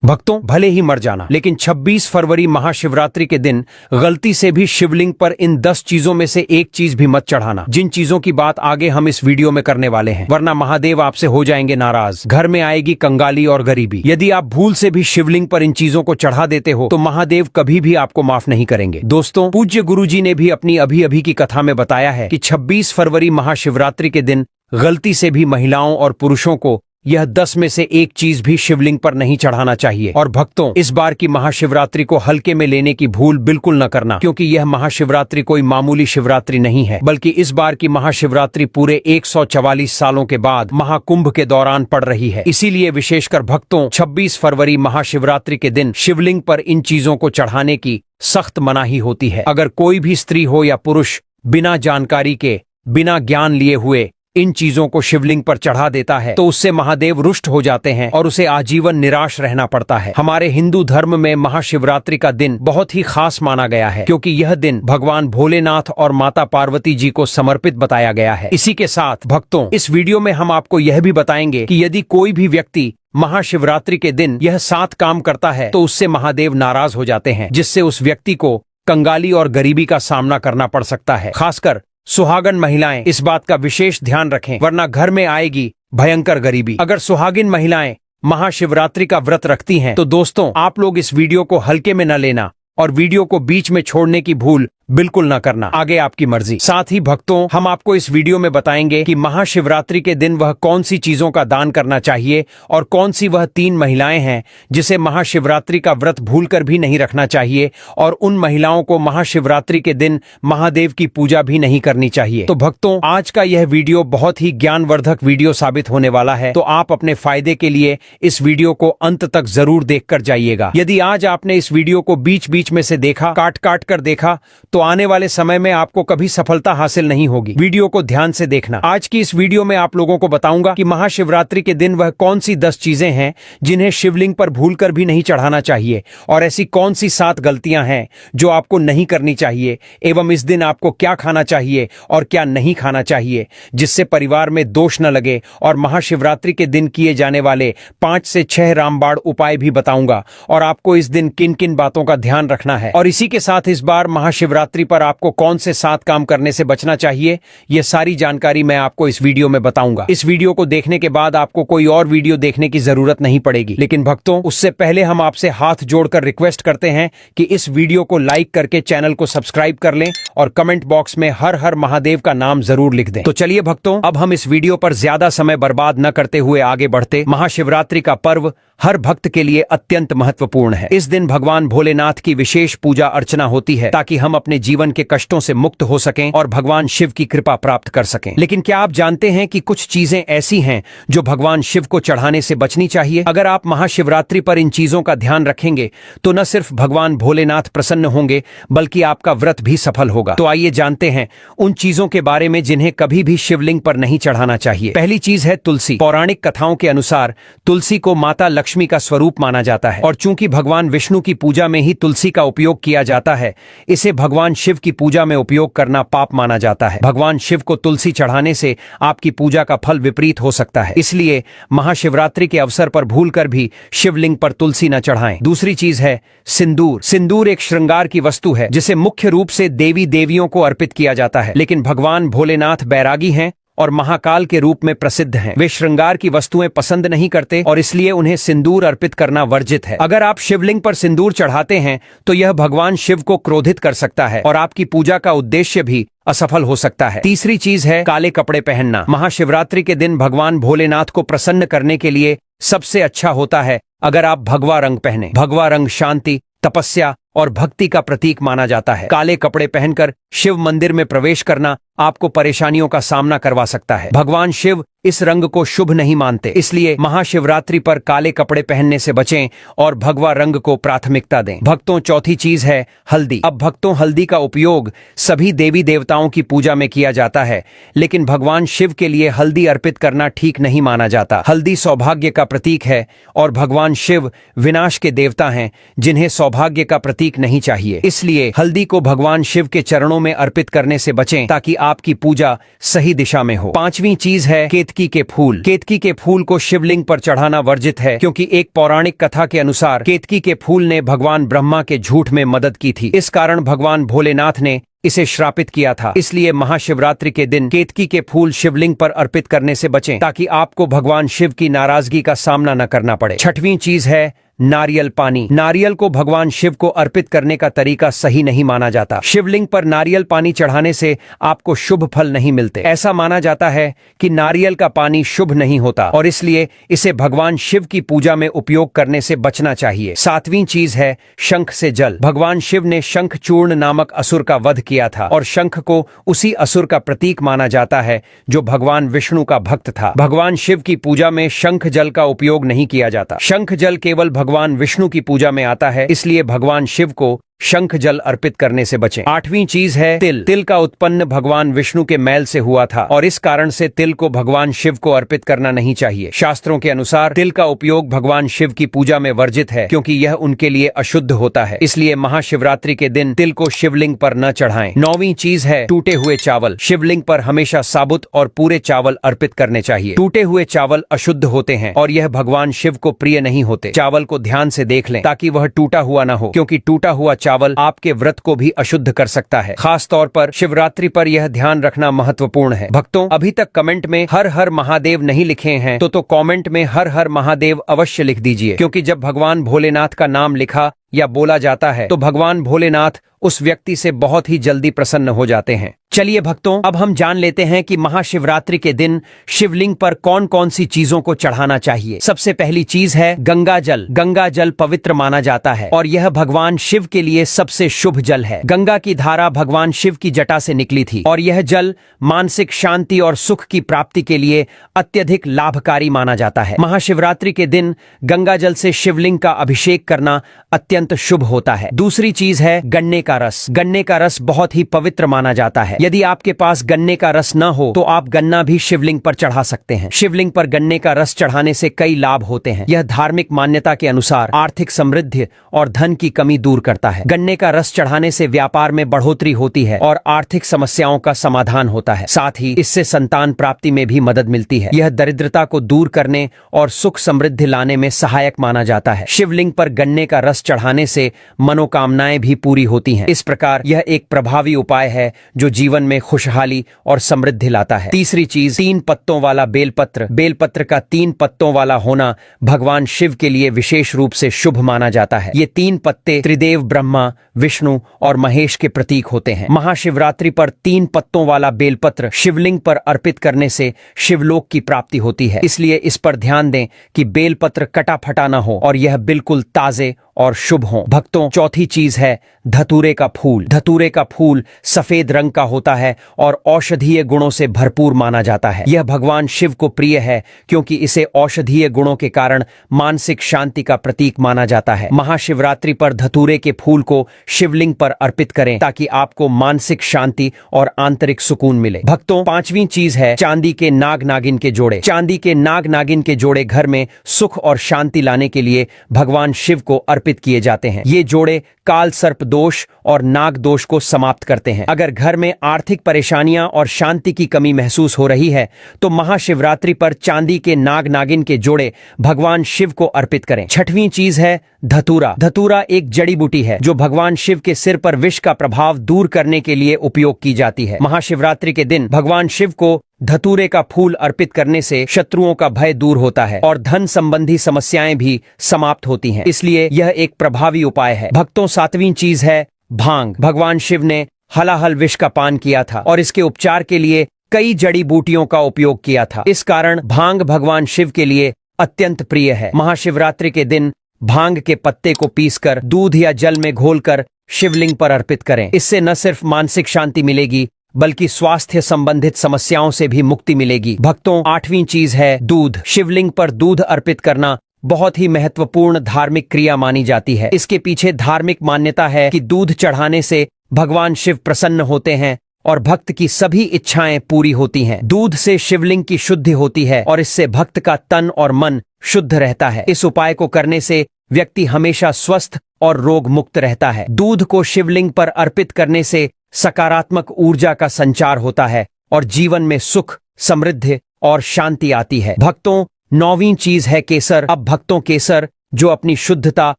भक्तों, भले ही मर जाना, लेकिन 26 फरवरी महाशिवरात्रि के दिन गलती से भी शिवलिंग पर इन 10 चीजों में से एक चीज भी मत चढ़ाना, जिन चीजों की बात आगे हम इस वीडियो में करने वाले हैं, वरना महादेव आपसे हो जाएंगे नाराज। घर में आएगी कंगाली और गरीबी। यदि आप भूल से भी शिवलिंग पर इन चीजों को चढ़ा देते हो तो महादेव कभी भी आपको माफ नहीं करेंगे। दोस्तों, पूज्य गुरुजी ने भी अपनी अभी की कथा में बताया है कि 26 फरवरी महाशिवरात्रि के दिन गलती से भी महिलाओं और पुरुषों को यह 10 में से एक चीज भी शिवलिंग पर नहीं चढ़ाना चाहिए। और भक्तों, इस बार की महाशिवरात्रि को हल्के में लेने की भूल बिल्कुल न करना, क्योंकि यह महाशिवरात्रि कोई मामूली शिवरात्रि नहीं है, बल्कि इस बार की महाशिवरात्रि पूरे 144 सालों के बाद महाकुंभ के दौरान पड़ रही है। इसीलिए विशेषकर भक्तों, 26 फरवरी महाशिवरात्रि के दिन शिवलिंग पर इन चीजों को चढ़ाने की सख्त मनाही होती है। अगर कोई भी स्त्री हो या पुरुष बिना जानकारी के, बिना ज्ञान लिए हुए इन चीजों को शिवलिंग पर चढ़ा देता है तो उससे महादेव रुष्ट हो जाते हैं और उसे आजीवन निराश रहना पड़ता है। हमारे हिंदू धर्म में महाशिवरात्रि का दिन बहुत ही खास माना गया है, क्योंकि यह दिन भगवान भोलेनाथ और माता पार्वती जी को समर्पित बताया गया है। इसी के साथ भक्तों, इस वीडियो में हम आपको यह भी बताएंगे कि यदि कोई भी व्यक्ति महाशिवरात्रि के दिन यह 7 काम करता है तो उससे महादेव नाराज हो जाते हैं, जिससे उस व्यक्ति को कंगाली और गरीबी का सामना करना पड़ सकता है। खासकर सुहागन महिलाएं इस बात का विशेष ध्यान रखें, वरना घर में आएगी भयंकर गरीबी। अगर सुहागिन महिलाएं महाशिवरात्रि का व्रत रखती हैं तो दोस्तों, आप लोग इस वीडियो को हल्के में न लेना और वीडियो को बीच में छोड़ने की भूल बिल्कुल न करना। आगे आपकी मर्जी। साथ ही भक्तों, हम आपको इस वीडियो में बताएंगे कि महाशिवरात्रि के दिन वह कौन सी चीजों का दान करना चाहिए और कौन सी वह 3 महिलाएं हैं जिसे महाशिवरात्रि का व्रत भूलकर भी नहीं रखना चाहिए, और उन महिलाओं को महाशिवरात्रि के दिन महादेव की पूजा भी नहीं करनी चाहिए। तो भक्तों, आज का यह वीडियो बहुत ही ज्ञानवर्धक वीडियो साबित होने वाला है, तो आप अपने फायदे के लिए इस वीडियो को अंत तक जरूर देखकर जाइएगा। यदि आज आपने इस वीडियो को बीच बीच में से देखा, काट कर देखा, तो आने वाले समय में आपको कभी सफलता हासिल नहीं होगी। वीडियो को ध्यान से देखना। आज की इस वीडियो में आप लोगों को बताऊंगा कि महाशिवरात्रि के दिन वह कौन सी 10 चीजें हैं जिन्हें शिवलिंग पर भूलकर भी नहीं चढ़ाना चाहिए, और ऐसी कौन सी 7 गलतियां हैं जो आपको नहीं करनी चाहिए, एवं इस दिन आपको क्या खाना चाहिए और क्या नहीं खाना चाहिए, जिससे परिवार में दोष न लगे। और महाशिवरात्रि के दिन किए जाने वाले 5 से 6 रामबाण उपाय भी बताऊंगा, और आपको इस दिन किन किन बातों का ध्यान रखना है। और इसी के साथ इस बार महाशिवरात्रि पर आपको कौन से 7 काम करने से बचना चाहिए, यह सारी जानकारी मैं आपको इस वीडियो में बताऊंगा। इस वीडियो को देखने के बाद आपको कोई और वीडियो देखने की जरूरत नहीं पड़ेगी। लेकिन भक्तों, उससे पहले हम आपसे हाथ जोड़कर रिक्वेस्ट करते हैं कि इस वीडियो को लाइक करके चैनल को सब्सक्राइब कर लें और कमेंट बॉक्स में हर हर महादेव का नाम जरूर लिख दें। तो चलिए भक्तों, अब हम इस वीडियो पर ज्यादा समय बर्बाद न करते हुए आगे बढ़ते। महाशिवरात्रि का पर्व हर भक्त के लिए अत्यंत महत्वपूर्ण है। इस दिन भगवान भोलेनाथ की विशेष पूजा अर्चना होती है ताकि हम अपने जीवन के कष्टों से मुक्त हो सकें और भगवान शिव की कृपा प्राप्त कर सकें। लेकिन क्या आप जानते हैं कि कुछ चीजें ऐसी हैं जो भगवान शिव को चढ़ाने से बचनी चाहिए? अगर आप महाशिवरात्रि पर इन चीजों का ध्यान रखेंगे तो न सिर्फ भगवान भोलेनाथ प्रसन्न होंगे, बल्कि आपका व्रत भी सफल होगा। तो आइए जानते हैं उन चीजों के बारे में जिन्हें कभी भी शिवलिंग पर नहीं चढ़ाना चाहिए। पहली चीज है तुलसी। पौराणिक कथाओं के अनुसार तुलसी को माता लक्ष्मी का स्वरूप माना जाता है, और चूंकि भगवान विष्णु की पूजा में ही तुलसी का उपयोग किया जाता है, इसे भगवान शिव की पूजा में उपयोग करना पाप माना जाता है। भगवान शिव को तुलसी चढ़ाने से आपकी पूजा का फल विपरीत हो सकता है, इसलिए महाशिवरात्रि के अवसर पर भूलकर भी शिवलिंग पर तुलसी न चढ़ाएं। दूसरी चीज है सिंदूर। सिंदूर एक श्रृंगार की वस्तु है जिसे मुख्य रूप से देवी देवियों को अर्पित किया जाता है, लेकिन भगवान भोलेनाथ बैरागी हैं और महाकाल के रूप में प्रसिद्ध हैं। वे श्रृंगार की वस्तुएं पसंद नहीं करते और इसलिए उन्हें सिंदूर अर्पित करना वर्जित है। अगर आप शिवलिंग पर सिंदूर चढ़ाते हैं तो यह भगवान शिव को क्रोधित कर सकता है और आपकी पूजा का उद्देश्य भी असफल हो सकता है। तीसरी चीज है काले कपड़े पहनना। महाशिवरात्रि के दिन भगवान भोलेनाथ को प्रसन्न करने के लिए सबसे अच्छा होता है अगर आप भगवा रंग पहने। भगवा रंग शांति, तपस्या और भक्ति का प्रतीक माना जाता है। काले कपड़े पहनकर शिव मंदिर में प्रवेश करना आपको परेशानियों का सामना करवा सकता है। भगवान शिव इस रंग को शुभ नहीं मानते, इसलिए महाशिवरात्रि पर काले कपड़े पहनने से बचें और भगवा रंग को प्राथमिकता दें। भक्तों, चौथी चीज है हल्दी। अब भक्तों, हल्दी का उपयोग सभी देवी देवताओं की पूजा में किया जाता है, लेकिन भगवान शिव के लिए हल्दी अर्पित करना ठीक नहीं माना जाता। हल्दी सौभाग्य का प्रतीक है और भगवान शिव विनाश के देवता हैं जिन्हें सौभाग्य का प्रतीक नहीं चाहिए, इसलिए हल्दी को भगवान शिव के चरणों में अर्पित करने से बचें ताकि आपकी पूजा सही दिशा में हो। पांचवी चीज है केतकी केतकी के फूल। केतकी के फूल को शिवलिंग पर चढ़ाना वर्जित है, क्योंकि एक पौराणिक कथा के अनुसार केतकी के फूल ने भगवान ब्रह्मा के झूठ में मदद की थी। इस कारण भगवान भोलेनाथ ने इसे श्रापित किया था। इसलिए महाशिवरात्रि के दिन केतकी के फूल शिवलिंग पर अर्पित करने से बचें, ताकि आपको भगवान शिव की नाराजगी का सामना न करना पड़े। छठवीं चीज है नारियल पानी। नारियल को भगवान शिव को अर्पित करने का तरीका सही नहीं माना जाता। शिवलिंग पर नारियल पानी चढ़ाने से आपको शुभ फल नहीं मिलते। ऐसा माना जाता है कि नारियल का पानी शुभ नहीं होता और इसलिए इसे भगवान शिव की पूजा में उपयोग करने से बचना चाहिए। सातवीं चीज है शंख से जल। भगवान शिव ने शंखचूर्ण नामक असुर का वध किया था और शंख को उसी असुर का प्रतीक माना जाता है जो भगवान विष्णु का भक्त था। भगवान शिव की पूजा में शंख जल का उपयोग नहीं किया जाता। शंख जल केवल भगवान विष्णु की पूजा में आता है, इसलिए भगवान शिव को शंख जल अर्पित करने से बचें। आठवीं चीज है तिल। तिल का उत्पन्न भगवान विष्णु के मैल से हुआ था और इस कारण से तिल को भगवान शिव को अर्पित करना नहीं चाहिए। शास्त्रों के अनुसार तिल का उपयोग भगवान शिव की पूजा में वर्जित है, क्योंकि यह उनके लिए अशुद्ध होता है। इसलिए महाशिवरात्रि के दिन तिल को शिवलिंग पर न चढ़ाएं। नौवीं चीज है टूटे हुए चावल। शिवलिंग पर हमेशा साबुत और पूरे चावल अर्पित करने चाहिए। टूटे हुए चावल अशुद्ध होते हैं और यह भगवान शिव को प्रिय नहीं होते। चावल को ध्यान से देख लें ताकि वह टूटा हुआ न हो, क्योंकि टूटा हुआ चावल आपके व्रत को भी अशुद्ध कर सकता है। खास तौर पर शिवरात्रि पर यह ध्यान रखना महत्वपूर्ण है। भक्तों, अभी तक कमेंट में हर हर महादेव नहीं लिखे हैं तो कमेंट में हर हर महादेव अवश्य लिख दीजिए, क्योंकि जब भगवान भोलेनाथ का नाम लिखा या बोला जाता है तो भगवान भोलेनाथ उस व्यक्ति से बहुत ही जल्दी प्रसन्न हो जाते हैं। चलिए भक्तों, अब हम जान लेते हैं कि महाशिवरात्रि के दिन शिवलिंग पर कौन कौन सी चीजों को चढ़ाना चाहिए। सबसे पहली चीज है गंगा जल। गंगा जल पवित्र माना जाता है और यह भगवान शिव के लिए सबसे शुभ जल है। गंगा की धारा भगवान शिव की जटा से निकली थी और यह जल मानसिक शांति और सुख की प्राप्ति के लिए अत्यधिक लाभकारी माना जाता है। महाशिवरात्रि के दिन गंगा जल से शिवलिंग का अभिषेक करना अत्यंत शुभ होता है। दूसरी चीज है गन्ने का रस। गन्ने का रस बहुत ही पवित्र माना जाता है। यदि आपके पास गन्ने का रस न हो तो आप गन्ना भी शिवलिंग पर चढ़ा सकते हैं। शिवलिंग पर गन्ने का रस चढ़ाने से कई लाभ होते हैं। यह धार्मिक मान्यता के अनुसार आर्थिक समृद्धि और धन की कमी दूर करता है। गन्ने का रस चढ़ाने से व्यापार में बढ़ोतरी होती है और आर्थिक समस्याओं का समाधान होता है। साथ ही इससे संतान प्राप्ति में भी मदद मिलती है। यह दरिद्रता को दूर करने और सुख समृद्धि लाने में सहायक माना जाता है। शिवलिंग पर गन्ने का रस चढ़ाने से मनोकामनाएं भी पूरी होती हैं। इस प्रकार यह एक प्रभावी उपाय है जो जीवन में खुशहाली और समृद्धि लाता है। तीसरी चीज 3 पत्तों वाला बेलपत्र। बेलपत्र का 3 पत्तों वाला होना भगवान शिव के लिए विशेष रूप से शुभ माना जाता है। ये 3 पत्ते त्रिदेव ब्रह्मा, विष्णु और महेश के प्रतीक होते हैं। महाशिवरात्रि पर 3 पत्तों वाला बेलपत्र शिवलिंग पर अर्पित करने से शिवलोक की प्राप्ति होती है। इसलिए इस पर ध्यान दें कि बेलपत्र कटा फटा ना हो और यह बिल्कुल ताजे और शुभ हो। भक्तों, चौथी चीज है धतूरे का फूल। धतूरे का फूल सफेद रंग का होता है और औषधीय गुणों से भरपूर माना जाता है। यह भगवान शिव को प्रिय है क्योंकि इसे औषधीय गुणों के कारण मानसिक शांति का प्रतीक माना जाता है। महाशिवरात्रि पर धतूरे के फूल को शिवलिंग पर अर्पित करें ताकि आपको मानसिक शांति और आंतरिक सुकून मिले। भक्तों, 5वीं चीज है चांदी के नाग नागिन के जोड़े। चांदी के नाग नागिन के जोड़े घर में सुख और शांति लाने के लिए भगवान शिव को अर्पित किए जाते हैं। ये जोड़े काल सर्प दोष और नाग दोष को समाप्त करते हैं। अगर घर में आर्थिक परेशानियां और शांति की कमी महसूस हो रही है तो महाशिवरात्रि पर चांदी के नाग नागिन के जोड़े भगवान शिव को अर्पित करें। 6वीं चीज है धतूरा। धतूरा एक जड़ी बूटी है जो भगवान शिव के सिर पर विष का प्रभाव दूर करने के लिए उपयोग की जाती है। महाशिवरात्रि के दिन भगवान शिव को धतूरे का फूल अर्पित करने से शत्रुओं का भय दूर होता है और धन संबंधी समस्याएं भी समाप्त होती हैं। इसलिए यह एक प्रभावी उपाय है। भक्तों, 7वीं चीज है भांग। भगवान शिव ने हलाहल विष का पान किया था और इसके उपचार के लिए कई जड़ी बूटियों का उपयोग किया था। इस कारण भांग भगवान शिव के लिए अत्यंत प्रिय है। महाशिवरात्रि के दिन भांग के पत्ते को पीसकर दूध या जल में घोलकर शिवलिंग पर अर्पित करें। इससे न सिर्फ मानसिक शांति मिलेगी बल्कि स्वास्थ्य संबंधित समस्याओं से भी मुक्ति मिलेगी। भक्तों, 8वीं चीज है दूध। शिवलिंग पर दूध अर्पित करना बहुत ही महत्वपूर्ण धार्मिक क्रिया मानी जाती है। इसके पीछे धार्मिक मान्यता है कि दूध चढ़ाने से भगवान शिव प्रसन्न होते हैं और भक्त की सभी इच्छाएं पूरी होती हैं। दूध से शिवलिंग की शुद्धि होती है और इससे भक्त का तन और मन शुद्ध रहता है। इस उपाय को करने से व्यक्ति हमेशा स्वस्थ और रोग मुक्त रहता है। दूध को शिवलिंग पर अर्पित करने से सकारात्मक ऊर्जा का संचार होता है और जीवन में सुख, समृद्धि और शांति आती है। भक्तों, 9वीं चीज है केसर। अब भक्तों, केसर जो अपनी शुद्धता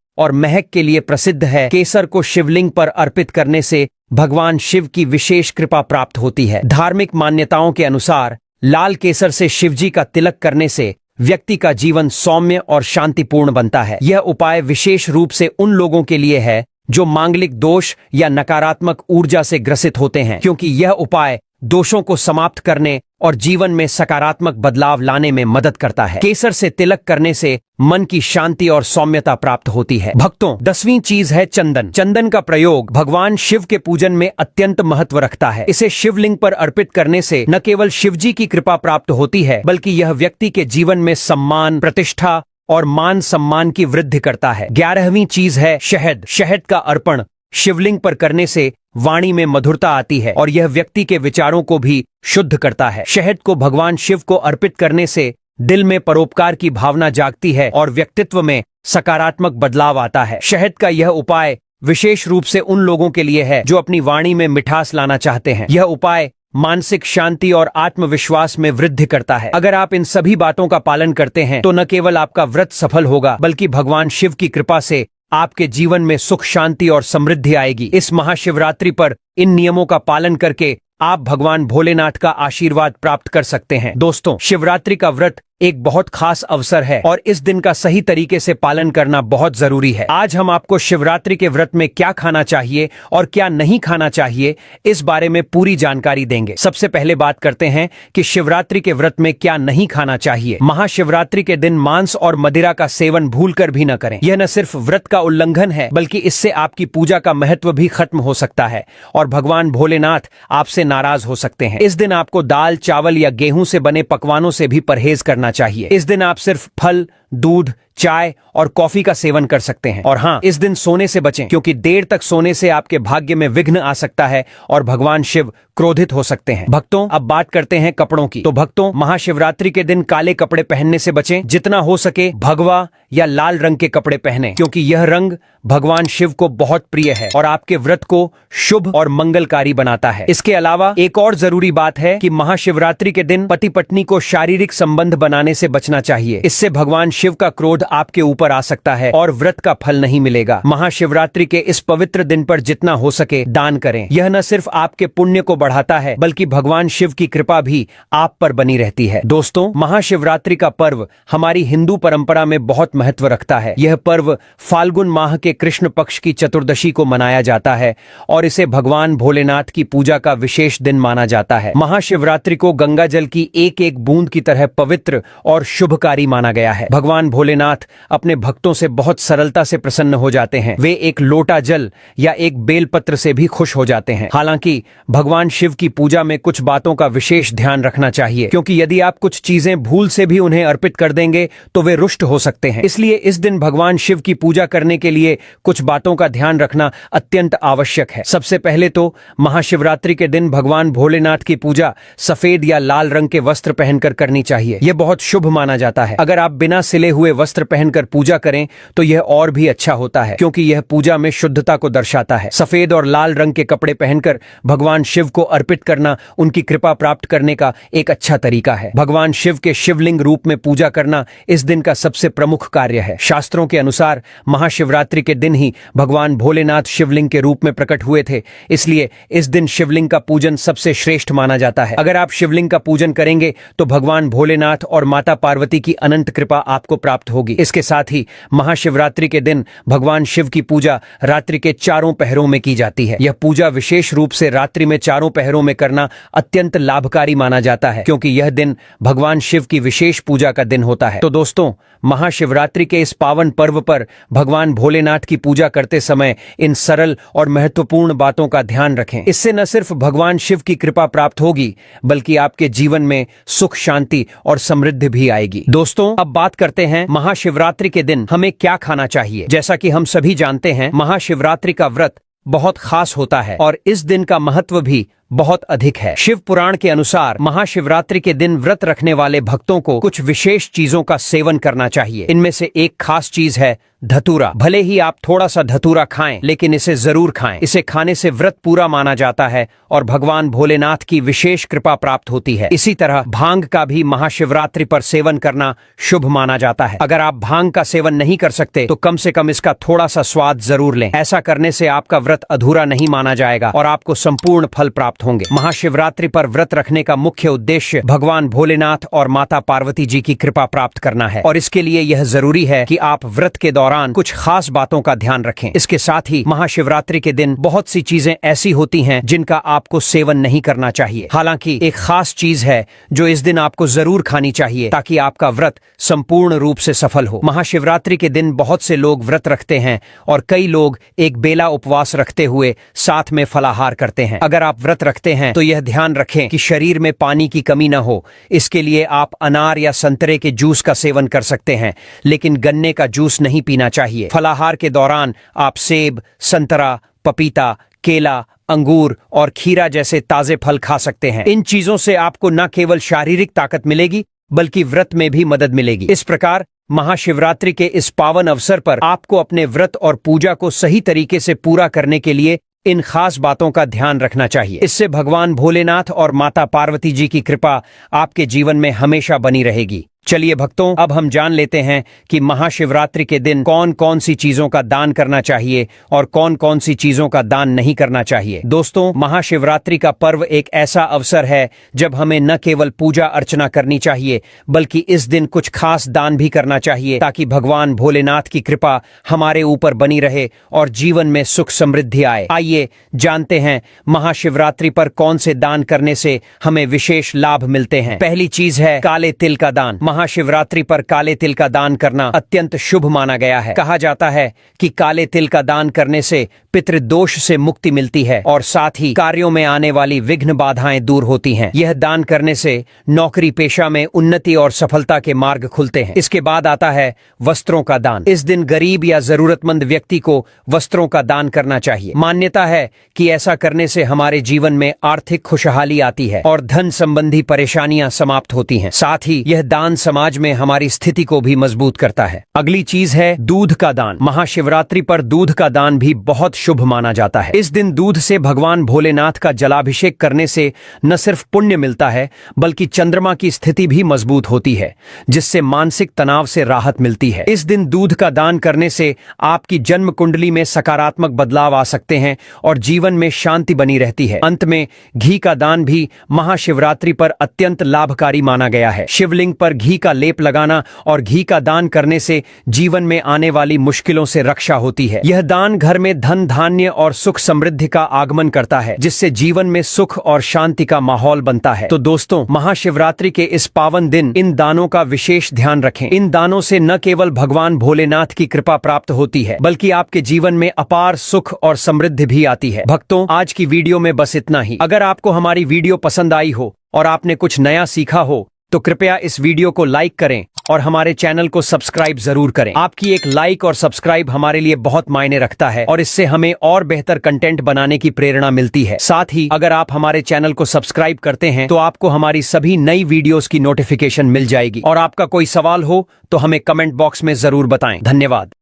और महक के लिए प्रसिद्ध है, केसर को शिवलिंग पर अर्पित करने से भगवान शिव की विशेष कृपा प्राप्त होती है। धार्मिक मान्यताओं के अनुसार लाल केसर से शिवजी का तिलक करने से व्यक्ति का जीवन सौम्य और शांतिपूर्ण बनता है। यह उपाय विशेष रूप से उन लोगों के लिए है जो मांगलिक दोष या नकारात्मक ऊर्जा से ग्रसित होते हैं, क्योंकि यह उपाय दोषों को समाप्त करने और जीवन में सकारात्मक बदलाव लाने में मदद करता है। केसर से तिलक करने से मन की शांति और सौम्यता प्राप्त होती है। भक्तों, 10वीं चीज है चंदन। चंदन का प्रयोग भगवान शिव के पूजन में अत्यंत महत्व रखता है। इसे शिवलिंग पर अर्पित करने से न केवल शिवजी की कृपा प्राप्त होती है, बल्कि यह व्यक्ति के जीवन में सम्मान, प्रतिष्ठा और मान सम्मान की वृद्धि करता है। 11वीं चीज है शहद। शहद का अर्पण शिवलिंग पर करने से वाणी में मधुरता आती है और यह व्यक्ति के विचारों को भी शुद्ध करता है। शहद को भगवान शिव को अर्पित करने से दिल में परोपकार की भावना जागती है और व्यक्तित्व में सकारात्मक बदलाव आता है। शहद का यह उपाय विशेष रूप से उन लोगों के लिए है जो अपनी वाणी में मिठास लाना चाहते हैं। यह उपाय मानसिक शांति और आत्मविश्वास में वृद्धि करता है। अगर आप इन सभी बातों का पालन करते हैं तो न केवल आपका व्रत सफल होगा, बल्कि भगवान शिव की कृपा से आपके जीवन में सुख, शांति और समृद्धि आएगी। इस महाशिवरात्रि पर इन नियमों का पालन करके आप भगवान भोलेनाथ का आशीर्वाद प्राप्त कर सकते हैं। दोस्तों, शिवरात्रि का व्रत एक बहुत खास अवसर है और इस दिन का सही तरीके से पालन करना बहुत जरूरी है। आज हम आपको शिवरात्रि के व्रत में क्या खाना चाहिए और क्या नहीं खाना चाहिए, इस बारे में पूरी जानकारी देंगे। सबसे पहले बात करते हैं कि शिवरात्रि के व्रत में क्या नहीं खाना चाहिए। महाशिवरात्रि के दिन मांस और मदिरा का सेवन भूलकर भी न करें। यह न सिर्फ व्रत का उल्लंघन है, बल्कि इससे आपकी पूजा का महत्व भी खत्म हो सकता है और भगवान भोलेनाथ आपसे नाराज हो सकते हैं। इस दिन आपको दाल, चावल या गेहूं से बने पकवानों से भी परहेज करना चाहिए। इस दिन आप सिर्फ फल, दूध, चाय और कॉफी का सेवन कर सकते हैं। और हाँ, इस दिन सोने से बचें, क्योंकि देर तक सोने से आपके भाग्य में विघ्न आ सकता है और भगवान शिव क्रोधित हो सकते हैं। भक्तों, अब बात करते हैं कपड़ों की। तो भक्तों, महाशिवरात्रि के दिन काले कपड़े पहनने से बचें। जितना हो सके भगवा या लाल रंग के कपड़े पहने, क्योंकि यह रंग भगवान शिव को बहुत प्रिय है और आपके व्रत को शुभ और मंगलकारी बनाता है। इसके अलावा एक और जरूरी बात है कि महाशिवरात्रि के दिन पति पत्नी को शारीरिक संबंध बनाने से बचना चाहिए। इससे भगवान शिव का क्रोध आपके ऊपर आ सकता है और व्रत का फल नहीं मिलेगा। महाशिवरात्रि के इस पवित्र दिन पर जितना हो सके दान करें। यह न सिर्फ आपके पुण्य को बढ़ाता है, बल्कि भगवान शिव की कृपा भी आप पर बनी रहती है। दोस्तों, महाशिवरात्रि का पर्व हमारी हिंदू परंपरा में बहुत महत्व रखता है। यह पर्व फाल्गुन माह के कृष्ण पक्ष की चतुर्दशी को मनाया जाता है और इसे भगवान भोलेनाथ की पूजा का विशेष दिन माना जाता है। महाशिवरात्रि को गंगा जल की एक एक बूंद की तरह पवित्र और शुभकारी माना गया है। भगवान भोलेनाथ अपने भक्तों से बहुत सरलता से प्रसन्न हो जाते हैं। वे एक लोटा जल या एक बेलपत्र से भी खुश हो जाते हैं। हालांकि भगवान शिव की पूजा में कुछ बातों का विशेष ध्यान रखना चाहिए, क्योंकि यदि आप कुछ चीजें भूल से भी उन्हें अर्पित कर देंगे तो वे रुष्ट हो सकते हैं। इसलिए इस दिन भगवान शिव की पूजा करने के लिए कुछ बातों का ध्यान रखना अत्यंत आवश्यक है। सबसे पहले तो महाशिवरात्रि के दिन भगवान भोलेनाथ की पूजा सफेद या लाल रंग के वस्त्र पहनकर करनी चाहिए। यह बहुत शुभ माना जाता है। अगर आप बिना सिले हुए वस्त्र पहनकर पूजा करें तो यह और भी अच्छा होता है, क्योंकि यह पूजा में शुद्धता को दर्शाता है। सफेद और लाल रंग के कपड़े पहनकर भगवान शिव को अर्पित करना उनकी कृपा प्राप्त करने का एक अच्छा तरीका है। भगवान शिव के शिवलिंग रूप में पूजा करना इस दिन का सबसे प्रमुख कार्य है। शास्त्रों के अनुसार महाशिवरात्रि के दिन ही भगवान भोलेनाथ शिवलिंग के रूप में प्रकट हुए थे, इसलिए इस दिन शिवलिंग का पूजन सबसे श्रेष्ठ माना जाता है। अगर आप शिवलिंग का पूजन करेंगे तो भगवान भोलेनाथ और माता पार्वती की अनंत कृपा आपको प्राप्त होगी। इसके साथ ही महाशिवरात्रि के दिन भगवान शिव की पूजा रात्रि के चारों पहरों में की जाती है। यह पूजा विशेष रूप से रात्रि में चारों पहरों में करना अत्यंत लाभकारी माना जाता है, क्योंकि यह दिन भगवान शिव की विशेष पूजा का दिन होता है। तो दोस्तों, महाशिवरात्रि के इस पावन पर्व पर भगवान भोलेनाथ की पूजा करते समय इन सरल और महत्वपूर्ण बातों का ध्यान रखें। इससे न सिर्फ भगवान शिव की कृपा प्राप्त होगी, बल्कि आपके जीवन में सुख, शांति और समृद्धि भी आएगी। दोस्तों, अब बात करते हैं महाशिवरात्रि के दिन हमें क्या खाना चाहिए। जैसा कि हम सभी जानते हैं, महाशिवरात्रि का व्रत बहुत खास होता है और इस दिन का महत्व भी बहुत अधिक है। शिव पुराण के अनुसार महाशिवरात्रि के दिन व्रत रखने वाले भक्तों को कुछ विशेष चीजों का सेवन करना चाहिए। इनमें से एक खास चीज है धतूरा। भले ही आप थोड़ा सा धतूरा खाएं, लेकिन इसे जरूर खाएं। इसे खाने से व्रत पूरा माना जाता है और भगवान भोलेनाथ की विशेष कृपा प्राप्त होती है। इसी तरह भांग का भी महाशिवरात्रि पर सेवन करना शुभ माना जाता है। अगर आप भांग का सेवन नहीं कर सकते तो कम से कम इसका थोड़ा सा स्वाद जरूर लें। ऐसा करने से आपका व्रत अधूरा नहीं माना जाएगा और आपको संपूर्ण फल प्राप्त होंगे। महाशिवरात्रि पर व्रत रखने का मुख्य उद्देश्य भगवान भोलेनाथ और माता पार्वती जी की कृपा प्राप्त करना है और इसके लिए यह जरूरी है कि आप व्रत के दौरान कुछ खास बातों का ध्यान रखें। इसके साथ ही महाशिवरात्रि के दिन बहुत सी चीजें ऐसी होती हैं जिनका आपको सेवन नहीं करना चाहिए। हालांकि एक खास चीज है जो इस दिन आपको जरूर खानी चाहिए ताकि आपका व्रत संपूर्ण रूप से सफल हो। महाशिवरात्रि के दिन बहुत से लोग व्रत रखते हैं और कई लोग एक बेला उपवास रखते हुए साथ में फलाहार करते हैं। अगर आप व्रत रखते हैं तो यह ध्यान रखें कि शरीर में पानी की कमी न हो। इसके लिए आप अनार या संतरे के जूस का सेवन कर सकते हैं, लेकिन गन्ने का जूस नहीं पीना चाहिए। फलाहार के दौरान आप सेब, संतरा, पपीता, केला, अंगूर और खीरा जैसे ताजे फल खा सकते हैं। इन चीजों से आपको न केवल शारीरिक ताकत मिलेगी बल्कि व्रत में भी मदद मिलेगी। इस प्रकार महाशिवरात्रि के इस पावन अवसर पर आपको अपने व्रत और पूजा को सही तरीके से पूरा करने के लिए इन खास बातों का ध्यान रखना चाहिए। इससे भगवान भोलेनाथ और माता पार्वती जी की कृपा आपके जीवन में हमेशा बनी रहेगी। चलिए भक्तों, अब हम जान लेते हैं कि महाशिवरात्रि के दिन कौन कौन सी चीजों का दान करना चाहिए और कौन कौन सी चीजों का दान नहीं करना चाहिए। दोस्तों, महाशिवरात्रि का पर्व एक ऐसा अवसर है जब हमें न केवल पूजा अर्चना करनी चाहिए बल्कि इस दिन कुछ खास दान भी करना चाहिए ताकि भगवान भोलेनाथ की कृपा हमारे ऊपर बनी रहे और जीवन में सुख समृद्धि आए। आइए जानते हैं महाशिवरात्रि पर कौन से दान करने से हमें विशेष लाभ मिलते हैं। पहली चीज है काले तिल का दान। महाशिवरात्रि पर काले तिल का दान करना अत्यंत शुभ माना गया है। कहा जाता है कि काले तिल का दान करने से पितृदोष से मुक्ति मिलती है और साथ ही कार्यों में आने वाली विघ्न बाधाएं दूर होती हैं। यह दान करने से नौकरी पेशा में उन्नति और सफलता के मार्ग खुलते हैं। इसके बाद आता है वस्त्रों का दान। इस दिन गरीब या जरूरतमंद व्यक्ति को वस्त्रों का दान करना चाहिए। मान्यता है कि ऐसा करने से हमारे जीवन में आर्थिक खुशहाली आती है और धन संबंधी परेशानियां समाप्त होती हैं। साथ ही यह दान समाज में हमारी स्थिति को भी मजबूत करता है। अगली चीज है दूध का दान। महाशिवरात्रि पर दूध का दान भी बहुत शुभ माना जाता है। इस दिन दूध से भगवान भोलेनाथ का जलाभिषेक करने से न सिर्फ पुण्य मिलता है बल्कि चंद्रमा की स्थिति भी मजबूत होती है, जिससे मानसिक तनाव से राहत मिलती है। इस दिन दूध का दान करने से आपकी जन्म कुंडली में सकारात्मक बदलाव आ सकते हैं और जीवन में शांति बनी रहती है। अंत में घी का दान भी महाशिवरात्रि पर अत्यंत लाभकारी माना गया है। शिवलिंग पर घी का लेप लगाना और घी का दान करने से जीवन में आने वाली मुश्किलों से रक्षा होती है। यह दान घर में धन, धान्य और सुख समृद्धि का आगमन करता है, जिससे जीवन में सुख और शांति का माहौल बनता है। तो दोस्तों, महाशिवरात्रि के इस पावन दिन इन दानों का विशेष ध्यान रखें। इन दानों से न केवल भगवान भोलेनाथ की कृपा प्राप्त होती है बल्कि आपके जीवन में अपार सुख और समृद्धि भी आती है। भक्तों, आज की वीडियो में बस इतना ही। अगर आपको हमारी वीडियो पसंद आई हो और आपने कुछ नया सीखा हो तो कृपया इस वीडियो को लाइक करें और हमारे चैनल को सब्सक्राइब जरूर करें। आपकी एक लाइक और सब्सक्राइब हमारे लिए बहुत मायने रखता है और इससे हमें और बेहतर कंटेंट बनाने की प्रेरणा मिलती है। साथ ही अगर आप हमारे चैनल को सब्सक्राइब करते हैं तो आपको हमारी सभी नई वीडियोस की नोटिफिकेशन मिल जाएगी। और आपका कोई सवाल हो तो हमें कमेंट बॉक्स में जरूर बताएं। धन्यवाद।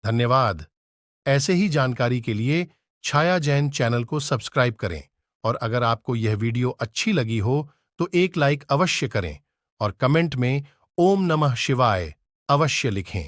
धन्यवाद। ऐसे ही जानकारी के लिए छाया जैन चैनल को सब्सक्राइब करें और अगर आपको यह वीडियो अच्छी लगी हो तो एक लाइक अवश्य करें और कमेंट में ओम नमः शिवाय अवश्य लिखें।